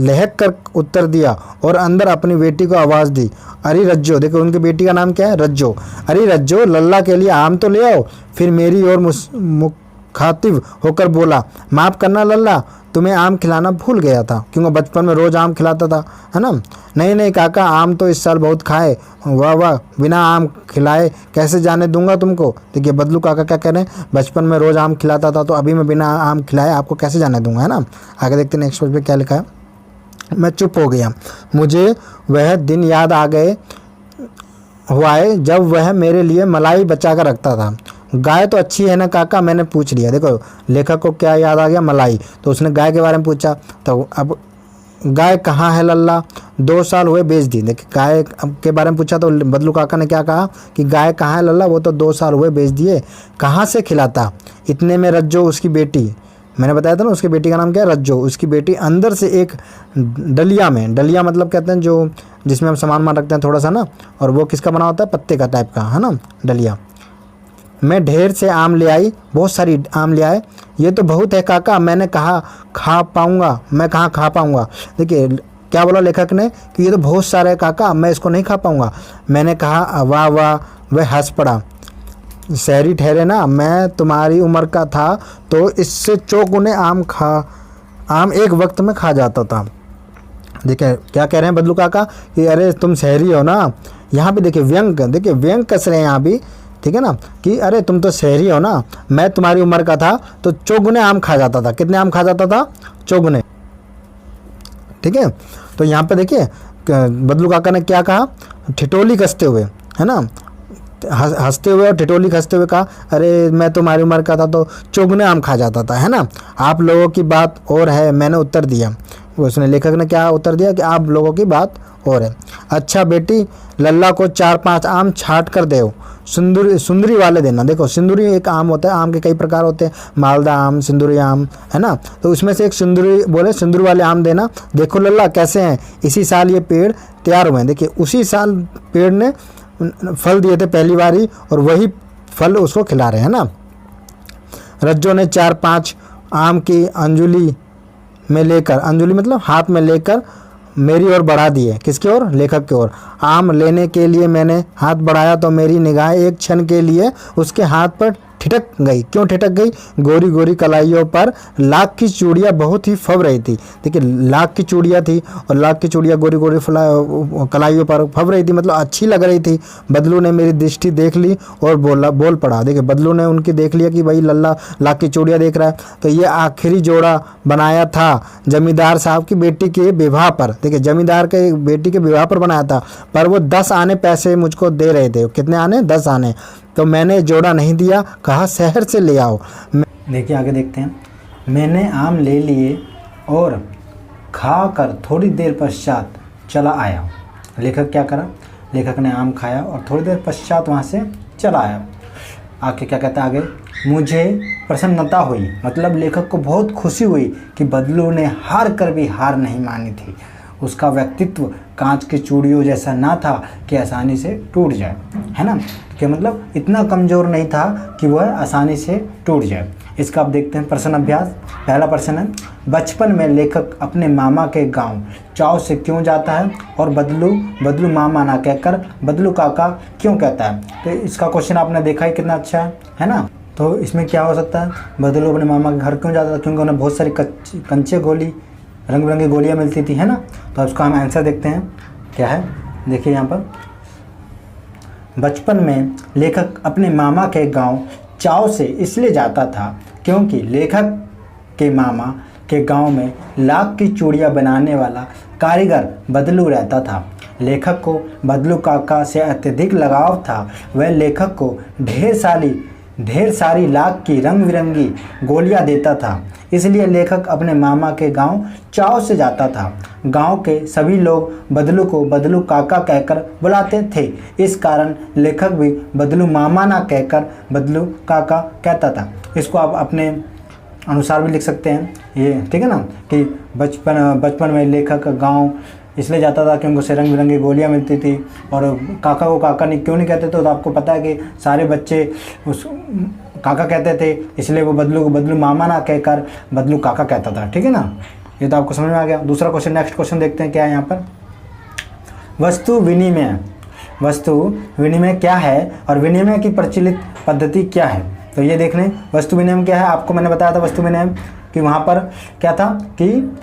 लहक कर उत्तर दिया और अंदर अपनी बेटी को आवाज़ दी। अरे रज्जो, देखो उनकी बेटी का नाम क्या है, रज्जो। अरे रज्जो, लल्ला के लिए आम तो ले आओ। फिर मेरी ओर मुखातिब होकर बोला, माफ़ करना लल्ला, तुम्हें आम खिलाना भूल गया था, क्योंकि बचपन में रोज़ आम खिलाता था, है ना। नहीं नहीं काका, आम तो इस साल बहुत खाए। वाह वाह, बिना आम खिलाए कैसे जाने दूंगा तुमको। देखिए बदलू काका क्या कह रहे हैं, बचपन में रोज़ आम खिलाता था, तो अभी मैं बिना आम खिलाए आपको कैसे जाने दूंगा, है ना। आगे देखते हैं नेक्स्ट पेज पे क्या लिखा है। मैं चुप हो गया। मुझे वह दिन याद आ गए हुआ है जब वह मेरे लिए मलाई बचा कर रखता था। गाय तो अच्छी है ना काका, मैंने पूछ लिया। देखो लेखक को क्या याद आ गया, मलाई, तो उसने गाय के बारे में पूछा। तो अब गाय कहाँ है लल्ला, 2 साल हुए बेच दी। देखिए गाय के बारे में पूछा तो बदलू काका ने क्या कहा कि गाय कहाँ है लल्ला, वो तो 2 साल हुए बेच दिए। कहाँ से खिलाता। इतने में रज्जो, उसकी बेटी, मैंने बताया था ना उसकी बेटी का नाम क्या है, रज्जो, उसकी बेटी अंदर से एक डलिया में, डलिया मतलब कहते हैं जो जिसमें हम सामान मान रखते हैं थोड़ा सा ना, और वो किसका बना होता है, पत्ते का टाइप का, है ना, डलिया। मैं ढेर से आम ले आई, बहुत सारी आम ले आए। ये तो बहुत है काका, मैंने कहा खा पाऊँगा, मैं कहाँ खा पाऊँगा। देखिए क्या बोला लेखक ने कि ये तो बहुत सारे है काका, मैं इसको नहीं खा पाऊँगा। मैंने कहा वाह वाह, वह हंस पड़ा। शहरी ठहरे ना, मैं तुम्हारी उम्र का था तो इससे चौगुने आम एक वक्त में खा जाता था। देखिए क्या कह रहे हैं बदलू काका कि अरे तुम शहरी हो ना। यहाँ भी देखिए व्यंग, देखिए व्यंग कस रहे हैं यहाँ भी, ठीक है ना, कि अरे तुम तो शहरी हो ना, मैं तुम्हारी उम्र का था तो चौगुने आम खा जाता था। कितने आम खा जाता था, चौगुने। ठीक है, तो यहाँ पे देखिए बदलू काका ने क्या कहा, ठिठोली कसते हुए, है ना, हंसते हुए और ठिठोली कसते हुए कहा, अरे मैं तुम्हारी उम्र का था तो चौगुने आम खा जाता था, है ना। आप लोगों की बात और है, मैंने उत्तर दिया। उसने, लेखक ने क्या उत्तर दिया कि आप लोगों की बात और है। अच्छा बेटी, लल्ला को 4-5 आम छाट कर दो, सुंदरी वाले देना। देखो सिंदूरी एक आम होता है, आम के कई प्रकार होते हैं, मालदा आम, सिंदूरी आम, है ना, तो उसमें से एक सिंदूरी बोले, सिंदूर वाले आम देना। देखो लल्ला कैसे हैं, इसी साल ये पेड़ तैयार हुए हैं। देखिए उसी साल पेड़ ने फल दिए थे पहली बारी और वही फल उसको खिला रहे हैं ना। रज्जो ने 4-5 आम की अंजुली में लेकर, अंजुली मतलब हाथ में लेकर मेरी ओर बढ़ा दिए। किसकी ओर, लेखक की ओर। आम लेने के लिए मैंने हाथ बढ़ाया तो मेरी निगाहें एक क्षण के लिए उसके हाथ पर ठिठक गई। क्यों ठिठक गई? गोरी गोरी कलाइयों पर लाख की चूड़ियाँ बहुत ही फब रही थी। देखिए लाख की चूड़ियाँ थी और लाख की चूड़ियाँ गोरी गोरी कलाइयों पर फब रही थी, मतलब अच्छी लग रही थी। बदलू ने मेरी दृष्टि देख ली और बोल पड़ा। देखिए बदलू ने उनकी देख लिया कि भाई लल्ला लाख की चूड़ियाँ देख रहा है। तो ये आखिरी जोड़ा बनाया था जमींदार साहब की बेटी के विवाह पर। देखिए जमींदार के बेटी के विवाह पर बनाया था, पर वो 10 आने पैसे मुझको दे रहे थे। कितने आने? 10 आने। तो मैंने जोड़ा नहीं दिया, कहा शहर से ले आओ। देखिए आगे देखते हैं। मैंने आम ले लिए और खाकर थोड़ी देर पश्चात चला आया। लेखक क्या करा? लेखक ने आम खाया और थोड़ी देर पश्चात वहाँ से चला आया। आगे क्या कहता है आगे? मुझे प्रसन्नता हुई, मतलब लेखक को बहुत खुशी हुई कि बदलू ने हार कर भी हार नहीं मानी थी। उसका व्यक्तित्व कांच की चूड़ियों जैसा ना था कि आसानी से टूट जाए, है ना। कि मतलब इतना कमज़ोर नहीं था कि वह आसानी से टूट जाए। इसका आप देखते हैं प्रश्न अभ्यास। पहला प्रश्न है, बचपन में लेखक अपने मामा के गांव चाव से क्यों जाता है और बदलू मामा ना कहकर बदलू काका क्यों कहता है? तो इसका क्वेश्चन आपने देखा ही कितना अच्छा है ना। तो इसमें क्या हो सकता है? बदलू अपने मामा के घर क्यों जाता था? क्योंकि उन्हें बहुत सारी कंचे गोली, रंग बिरंगी गोलियाँ मिलती थी, है ना। तो उसका हम आंसर देखते हैं क्या है। देखिए यहाँ पर, बचपन में लेखक अपने मामा के गांव चाव से इसलिए जाता था क्योंकि लेखक के मामा के गांव में लाख की चूड़ियाँ बनाने वाला कारीगर बदलू रहता था। लेखक को बदलू काका से अत्यधिक लगाव था। वह लेखक को ढेर सारी लाख की रंग बिरंगी गोलियां देता था, इसलिए लेखक अपने मामा के गांव चाव से जाता था। गांव के सभी लोग बदलू को बदलू काका कहकर बुलाते थे, इस कारण लेखक भी बदलू मामा ना कहकर बदलू काका कहता था। इसको आप अपने अनुसार भी लिख सकते हैं, ये ठीक है ना। कि बचपन में लेखक गांव इसलिए जाता था क्योंकि उसे रंग बिरंगी गोलियां मिलती थी, और काका को काका नहीं क्यों नहीं कहते थे? तो आपको पता है कि सारे बच्चे उस काका कहते थे, इसलिए वो बदलू को बदलू मामा ना कहकर बदलू काका कहता था, ठीक है ना। ये तो आपको समझ में आ गया। दूसरा क्वेश्चन, नेक्स्ट क्वेश्चन देखते हैं क्या है यहाँ पर। वस्तु विनिमय क्या है और विनिमय की प्रचलित पद्धति क्या है? तो ये देख लें, वस्तु विनिमय क्या है। आपको मैंने बताया था वस्तु विनिमय कि वहाँ पर क्या था कि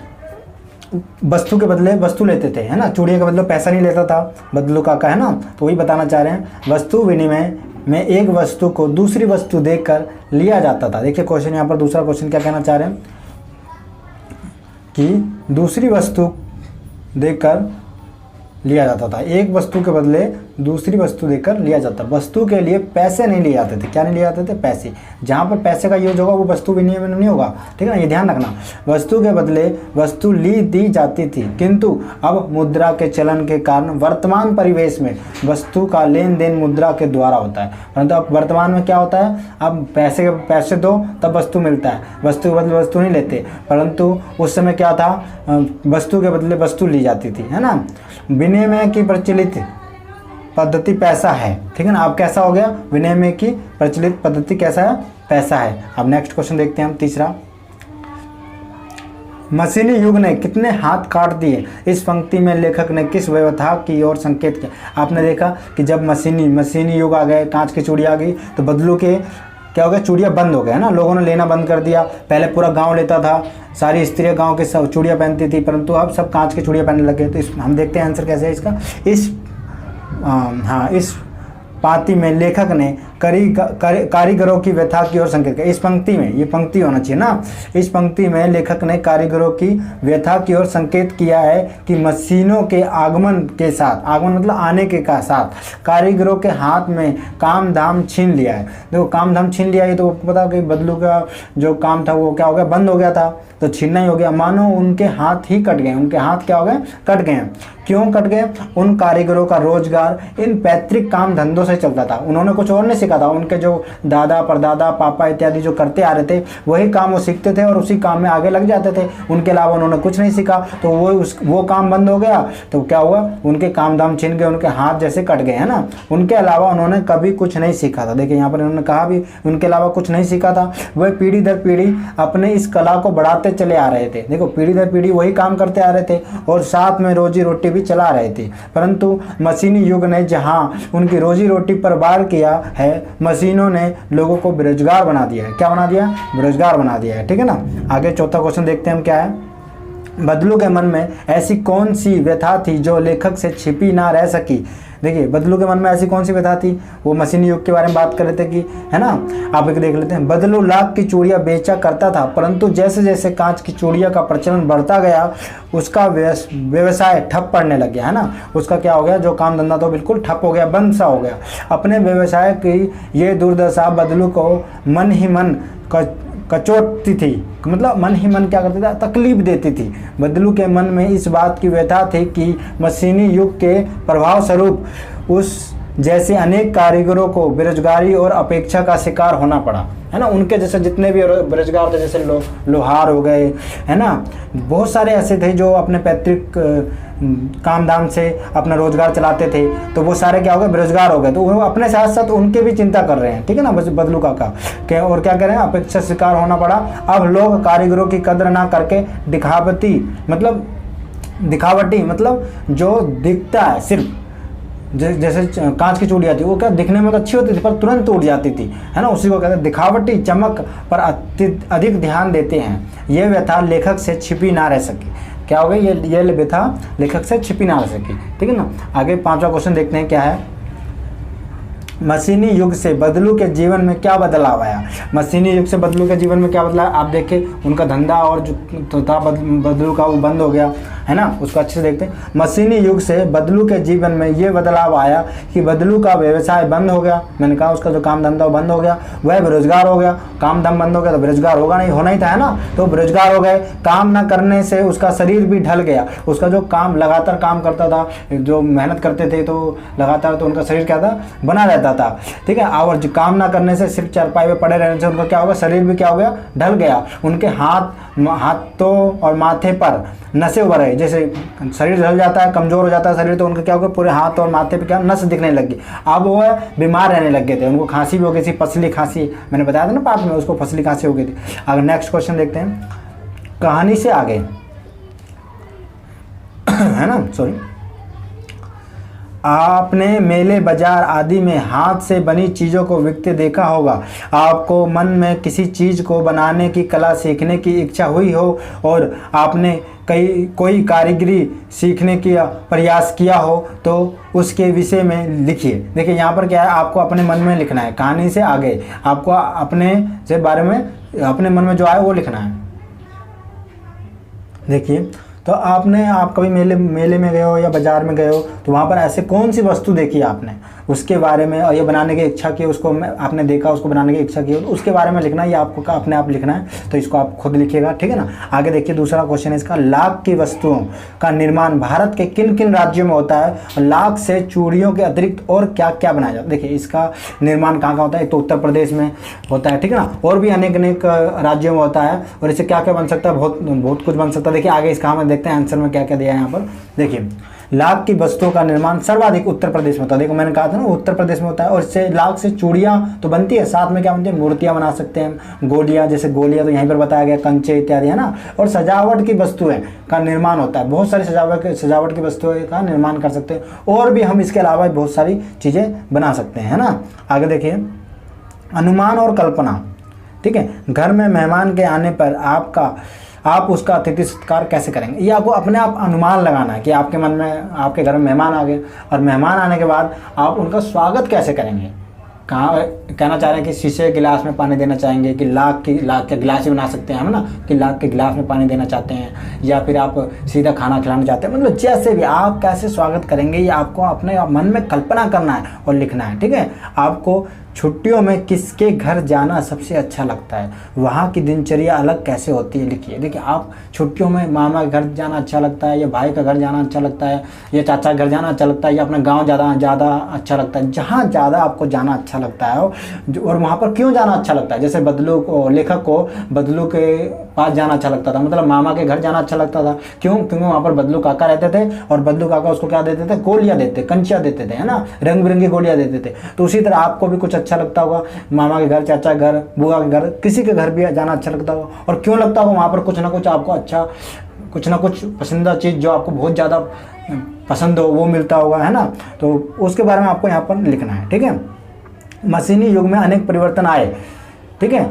वस्तु के बदले वस्तु लेते थे, है ना। चूड़ियों के बदले पैसा नहीं लेता था बदलू काका, है ना। तो वही बताना चाह रहे हैं। वस्तु विनिमय में एक वस्तु को दूसरी वस्तु देकर लिया जाता था। देखिए क्वेश्चन यहाँ पर, दूसरा क्वेश्चन क्या कहना चाह रहे हैं कि दूसरी वस्तु देकर लिया जाता था। एक वस्तु के बदले दूसरी वस्तु देकर लिया जाता। वस्तु के लिए पैसे नहीं लिए जाते थे। क्या नहीं लिए जाते थे? पैसे। जहाँ पर पैसे का यूज होगा वो वस्तु विनिमय में नहीं होगा, ठीक है ना। ये ध्यान रखना। वस्तु के बदले वस्तु दी जाती थी, किंतु अब मुद्रा के चलन के कारण वर्तमान परिवेश में वस्तु का लेन देन मुद्रा के द्वारा होता है। परंतु अब वर्तमान में क्या होता है? अब पैसे दो तब वस्तु मिलता है, वस्तु के बदले वस्तु नहीं लेते। परंतु उस समय क्या था? वस्तु के बदले वस्तु ली जाती थी, है ना। विनिमय की प्रचलित पद्धति पैसा है, ठीक है ना। अब कैसा हो गया? विनिमय की प्रचलित पद्धति कैसा है? पैसा है। अब नेक्स्ट क्वेश्चन देखते हैं हम, तीसरा। मशीनी युग ने कितने हाथ काट दिए? इस पंक्ति में लेखक ने किस व्यवस्था की ओर संकेत किया? आपने देखा कि जब मशीनी युग आ गए, कांच की चूड़ी आ गई, तो बदलू के क्या हो गया? चूड़ियाँ बंद हो गए, है ना। लोगों ने लेना बंद कर दिया। पहले पूरा गांव लेता था, सारी स्त्रियां गांव के सब चूड़ियाँ पहनती थी, परंतु अब सब कांच की चूड़ियाँ पहनने लगे। तो हम देखते हैं आंसर कैसे है इसका। इस पाती में लेखक ने कारीगरों की व्यथा की ओर संकेत किया। इस पंक्ति में, ये पंक्ति होना चाहिए ना। इस पंक्ति में लेखक ने कारीगरों की व्यथा की ओर संकेत किया है कि मशीनों के आगमन के साथ, आगमन मतलब आने के का साथ, कारीगरों के हाथ में काम धाम छीन लिया है। देखो काम धाम छीन लिया, ये तो पता कि बदलू का जो काम था वो क्या हो गया? बंद हो गया था, तो छीनना ही हो गया। मानो उनके हाथ ही कट गए। उनके हाथ क्या हो गए? कट गए। क्यों कट गए? उन कारीगरों का रोजगार इन पैतृक काम धंधों से चलता था। उन्होंने कुछ और नहीं सीखा था। उनके जो दादा परदादा पापा इत्यादि जो करते आ रहे थे वही काम वो सीखते थे और उसी काम में आगे लग जाते थे। उनके अलावा उन्होंने कुछ नहीं सीखा। तो वो काम बंद हो गया, तो क्या हुआ? उनके काम धाम छीन गए, उनके हाथ जैसे कट गए, है ना। उनके अलावा उन्होंने कभी कुछ नहीं सीखा था। देखिए यहाँ पर इन्होंने कहा भी उनके अलावा कुछ नहीं सीखा था। वह पीढ़ी दर पीढ़ी अपने इस कला को बढ़ाते चले आ रहे थे। देखो पीढ़ी दर पीढ़ी वही काम करते आ रहे थे और साथ में रोजी रोटी भी भी चला रहे थे, परंतु मशीनी युग ने जहां उनकी रोजी रोटी पर वार किया है, मशीनों ने लोगों को बेरोजगार बना दिया है। क्या बना दिया? बेरोजगार बना दिया है। ठीक है ना। आगे चौथा क्वेश्चन देखते हैं हम क्या है। बदलू के मन में ऐसी कौन सी व्यथा थी जो लेखक से छिपी ना रह सकी? देखिए, बदलू के मन में ऐसी कौन सी व्यथा थी? वो मशीनी युग के बारे में बात कर रहे थे कि, है ना। आप एक देख लेते हैं। बदलू लाख की चूड़ियाँ बेचा करता था, परंतु जैसे जैसे कांच की चूड़ियाँ का प्रचलन बढ़ता गया, उसका व्यवसाय ठप पड़ने लग गया, है ना। उसका क्या हो गया? जो काम धंधा तो बिल्कुल ठप हो गया, बंद सा हो गया। अपने व्यवसाय की ये दुर्दशा बदलू को मन ही मन कचोटती थी, मतलब मन ही मन क्या करती थी? तकलीफ देती थी। बदलू के मन में इस बात की व्यथा थी कि मशीनी युग के प्रभाव स्वरूप उस जैसे अनेक कारीगरों को बेरोजगारी और अपेक्षा का शिकार होना पड़ा, है ना। उनके जैसे जितने भी बेरोजगार थे, जैसे लोहार हो गए, है ना, बहुत सारे ऐसे थे जो अपने पैतृक काम धाम से अपना रोजगार चलाते थे, तो वो सारे क्या हो गए? बेरोजगार हो गए। तो वो अपने साथ साथ उनके भी चिंता कर रहे हैं। ठीक है ना। बस बदलू काका क्या और क्या करें? अपेक्षा शिकार होना पड़ा। अब लोग कारीगरों की कदर ना करके दिखावटी मतलब जो दिखता है सिर्फ, जैसे कांच की चूड़ियाँ थी, वो क्या दिखने में तो अच्छी होती थी पर तुरंत टूट जाती थी, है ना। उसी को कहते हैं दिखावटी चमक पर अधिक ध्यान देते हैं। ये व्यथा लेखक से छिपी ना रह सकी। क्या हो गई? ये व्यथा लेखक से छिपी ना रह सकी। ठीक है ना। आगे पांचवा क्वेश्चन देखते हैं क्या है। मशीनी युग से बदलू के जीवन में क्या बदलाव आया? मशीनी युग से बदलू के जीवन में क्या बदलाव? आप देखिए, उनका धंधा और जो था बदलू का, वो बंद हो गया, है ना। उसको अच्छे से देखते हैं। मशीनी युग से बदलू के जीवन में ये बदलाव आया कि बदलू का व्यवसाय बंद हो गया। मैंने कहा उसका जो काम धंधा बंद हो गया, वह बेरोजगार हो गया। काम धाम बंद हो गया तो बेरोजगार होगा नहीं, होना ही था, है ना। तो बेरोजगार हो गए। काम न करने से उसका शरीर भी ढल गया। उसका जो काम लगातार काम करता था, जो मेहनत करते थे तो लगातार, तो उनका शरीर क्या था? बना रहता था। ठीक है। और जो काम ना करने से, सिर्फ चारपाई पे पड़े रहने से उनका क्या होगा? शरीर भी क्या हो गया? ढल गया। उनके हाथों और माथे पर नसें उभर गई। जैसे शरीर ढल जाता है, कमजोर हो जाता है शरीर, तो उनका क्या होगा? पूरे हाथ और माथे पे क्या नस दिखने लगी। अब वो बीमार रहने लग गए थे। उनको खांसी भी हो गई थी, पसली खांसी, मैंने बताया था ना पाठ में, उसको पसली खांसी हो गई थी। अगर नेक्स्ट क्वेश्चन देखते हैं कहानी से आगे, है ना, सॉरी। आपने मेले बाजार आदि में हाथ से बनी चीज़ों को बिकते देखा होगा। आपको मन में किसी चीज़ को बनाने की कला सीखने की इच्छा हुई हो और आपने कोई कारीगरी सीखने की प्रयास किया हो तो उसके विषय में लिखिए। देखिए यहाँ पर क्या है? आपको अपने मन में लिखना है। कहानी से आगे आपको अपने से बारे में, अपने मन में जो आए वो लिखना है। देखिए, तो आप कभी मेले में गए हो या बाजार में गए हो, तो वहाँ पर ऐसे कौन सी वस्तु देखी आपने, उसके बारे में, और ये बनाने की इच्छा की, उसको आपने देखा, उसको बनाने की इच्छा की, तो उसके बारे में लिखना है। ये आपको अपने आप लिखना है, तो इसको आप खुद लिखिएगा। ठीक है ना। आगे देखिए, दूसरा क्वेश्चन है इसका, लाख की वस्तुओं का निर्माण भारत के किन किन राज्यों में होता है? और लाख से चूड़ियों के अतिरिक्त और क्या क्या बनाया जाता है? देखिए, इसका निर्माण कहाँ होता है? तो उत्तर प्रदेश में होता है। ठीक है ना। और भी अनेक अनेक राज्यों में होता है। और इससे क्या क्या बन सकता है? बहुत कुछ बन सकता है। देखिए आगे इसका हम देखते हैं आंसर में क्या क्या दिया है यहाँ पर। देखिए, लाख की वस्तुओं का निर्माण सर्वाधिक उत्तर प्रदेश में होता है। देखो मैंने कहा था ना, उत्तर प्रदेश में होता है। और इससे लाख से चूड़ियाँ तो बनती है, साथ में क्या बनती है? मूर्तियाँ बना सकते हैं, गोलियाँ, जैसे गोलियाँ तो यहीं पर बताया गया, कंचे इत्यादि, है ना। और सजावट की वस्तुएं का निर्माण होता है। बहुत सारी सजावट की वस्तुएं का निर्माण कर सकते हैं। और भी हम इसके अलावा बहुत सारी चीज़ें बना सकते हैं, है ना। आगे देखिए, अनुमान और कल्पना। ठीक है। घर में मेहमान के आने पर आप उसका अतिथि सत्कार कैसे करेंगे? ये आपको अपने आप अनुमान लगाना है कि आपके मन में, आपके घर में मेहमान आ गए और मेहमान आने के बाद आप उनका स्वागत कैसे करेंगे। कहाँ कहना चाह रहे हैं कि शीशे के गिलास में पानी देना चाहेंगे, कि लाख के गिलास ही बना सकते हैं हम ना, कि लाख के गिलास में पानी देना चाहते हैं, या फिर आप सीधा खाना खिलाना चाहते हैं। मतलब जैसे भी आप कैसे स्वागत करेंगे, ये आपको अपने मन में कल्पना करना है और लिखना है। ठीक है। आपको छुट्टियों में किसके घर जाना सबसे अच्छा लगता है, वहाँ की दिनचर्या अलग कैसे होती है, लिखिए। देखिए, आप छुट्टियों में मामा के घर जाना अच्छा लगता है, या भाई का घर जाना अच्छा लगता है, या चाचा के घर जाना अच्छा लगता है, या अपना गांव ज़्यादा अच्छा लगता है। जहाँ ज़्यादा आपको जाना अच्छा लगता है और वहाँ पर क्यों जाना अच्छा लगता है। जैसे लेखक को बदलू के पास जाना अच्छा लगता था, मतलब मामा के घर जाना अच्छा लगता था। क्यों? क्योंकि वहाँ पर बदलू काका रहते थे और बदलू काका उसको क्या देते थे? गोलियाँ देते, कंचियाँ देते थे, है ना, रंग बिरंगी गोलियाँ देते थे। तो उसी तरह आपको भी कुछ अच्छा लगता होगा, मामा के घर, चाचा के घर, बुआ के घर, किसी के घर भी जाना अच्छा लगता होगा। और क्यों लगता होगा? वहाँ पर कुछ ना कुछ आपको अच्छा, कुछ ना कुछ पसंदीदा चीज़ जो आपको बहुत ज़्यादा पसंद हो वो मिलता होगा, है ना। तो उसके बारे में आपको यहाँ पर लिखना है, ठीक है। मशीनी युग में अनेक परिवर्तन आए, ठीक है।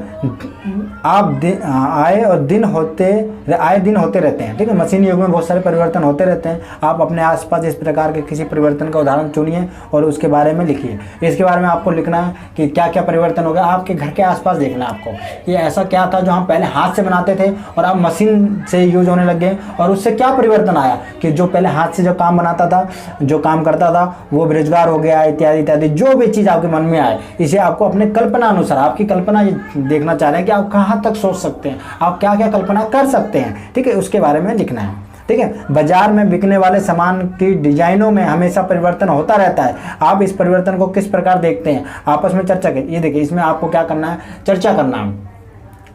आए दिन होते रहते हैं, ठीक है। मशीनी युग में बहुत सारे परिवर्तन होते रहते हैं। आप अपने आसपास इस प्रकार के किसी परिवर्तन का उदाहरण चुनिए और उसके बारे में लिखिए। इसके बारे में आपको लिखना है कि क्या क्या परिवर्तन हो गया आपके घर के आसपास। देखना है आपको कि ऐसा क्या था जो हम पहले हाथ से बनाते थे और अब मशीन से यूज होने लग गए, और उससे क्या परिवर्तन आया कि जो पहले हाथ से जो काम बनाता था, जो काम करता था, वो बेरोजगार हो गया, इत्यादि इत्यादि। जो भी चीज़ आपके मन में आए, इसे आपको अपने कल्पना अनुसार, आपकी कल्पना देखना चाह रहे हैं कि आप कहाँ तक सोच सकते हैं, आप क्या क्या कल्पना कर सकते हैं, ठीक है, उसके बारे में लिखना है, ठीक है। बाजार में बिकने वाले सामान की डिजाइनों में हमेशा परिवर्तन होता रहता है। आप इस परिवर्तन को किस प्रकार देखते हैं, आपस में चर्चा करिए। ये देखिए, इसमें आपको क्या करना है, चर्चा करना है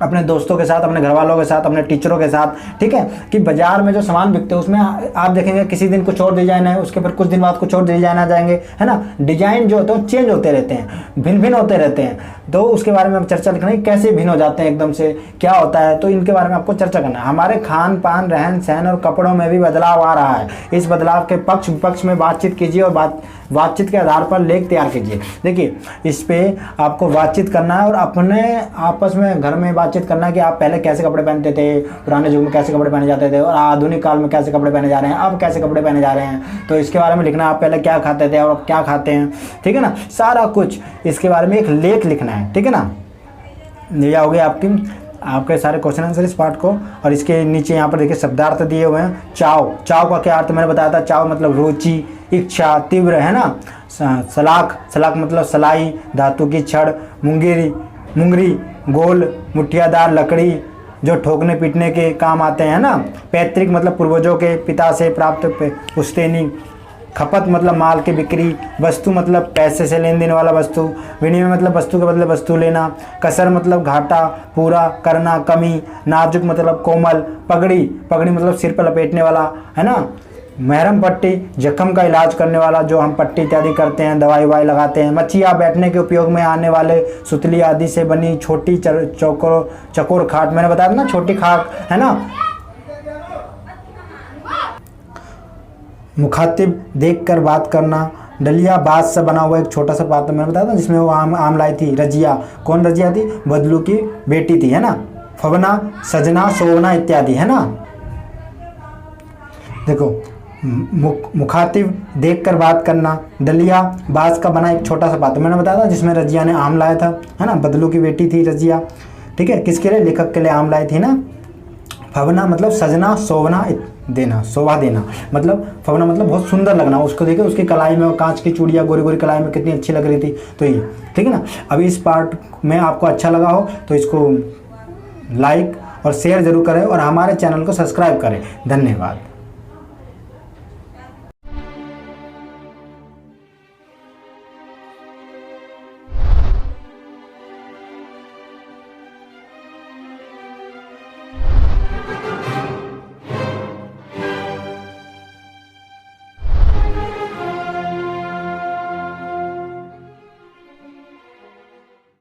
अपने दोस्तों के साथ, अपने घर वालों के साथ, अपने टीचरों के साथ, ठीक है। कि बाजार में जो सामान बिकते हैं उसमें आप देखेंगे किसी दिन कुछ और डिजाइन है, उसके फिर कुछ दिन बाद कुछ और डिजाइन आ जाएंगे, है ना। डिजाइन जो होते हैं चेंज होते रहते हैं, भिन्न भिन्न होते रहते हैं। तो उसके बारे में हम चर्चा लिखना है, कैसे भिन्न हो जाते हैं एकदम से, क्या होता है, तो इनके बारे में आपको चर्चा करना है। हमारे खान पान, रहन सहन और कपड़ों में भी बदलाव आ रहा है। इस बदलाव के पक्ष विपक्ष में बातचीत कीजिए और बातचीत के आधार पर लेख तैयार कीजिए। देखिए, इस पे आपको बातचीत करना है और अपने आपस में घर में बातचीत करना है कि आप पहले कैसे कपड़े पहनते थे, पुराने युग में कैसे कपड़े पहने जाते थे, और आधुनिक काल में कैसे कपड़े पहने जा रहे हैं, अब कैसे कपड़े पहने जा रहे हैं। तो इसके बारे में लिखना है, आप पहले क्या खाते थे और अब क्या खाते हैं, ठीक है ना। सारा कुछ इसके बारे में एक लेख लिखना है, ठीक है ना। ये हो गया आपके सारे क्वेश्चन आंसर इस पार्ट को। और इसके नीचे यहाँ पर देखिए शब्दार्थ दिए हुए हैं। चाव का क्या अर्थ मैंने बताया था। चाव मतलब रुचि, इच्छा, तीव्र, है ना। सलाख मतलब सलाई, धातु की छड़, मुंगरी गोल मुठियादार लकड़ी जो ठोकने पीटने के काम आते हैं ना। पैतृक मतलब पूर्वजों के पिता से प्राप्त पुश्तैनी। खपत मतलब माल की बिक्री। वस्तु मतलब पैसे से लेन देन वाला वस्तु। विनिमय मतलब वस्तु के बदले वस्तु लेना। कसर मतलब घाटा, पूरा करना, कमी। नाजुक मतलब कोमल। पगड़ी मतलब सिर पर लपेटने वाला, है ना। महरम पट्टी जख्म का इलाज करने वाला, जो हम पट्टी इत्यादि करते हैं, दवाई ववाई लगाते हैं। मच्छिया बैठने के उपयोग में आने वाले सुतली आदि से बनी छोटी चकोर खाट, मैंने बताया था ना, छोटी खाट, है ना। मुखातिब देखकर बात करना। डलिया बांस से बना हुआ एक छोटा सा पात्र, मैंने बताया था जिसमें वो आम लाई थी। रजिया, कौन रजिया थी, बदलू की बेटी थी, है ना। फवना, सजना, सोवना इत्यादि, है ना। देखो, मुखातिब देखकर बात करना। डलिया बांस का बना एक छोटा सा पात्र, मैंने बताया था जिसमें रजिया ने आम लाया था, है ना। बदलू की बेटी थी रजिया, ठीक है। किसके लिए, लेखक के लिए आम लाई थी ना। फवना मतलब सजना, सोवना देना, शोभा देना, मतलब फवना मतलब बहुत सुंदर लगना। उसको देखिए, उसकी कलाई में कांच की चूड़ियाँ गोरी गोरी कलाई में कितनी अच्छी लग रही थी। तो ये ठीक है ना। अभी इस पार्ट में आपको अच्छा लगा हो तो इसको लाइक और शेयर जरूर करें और हमारे चैनल को सब्सक्राइब करें। धन्यवाद।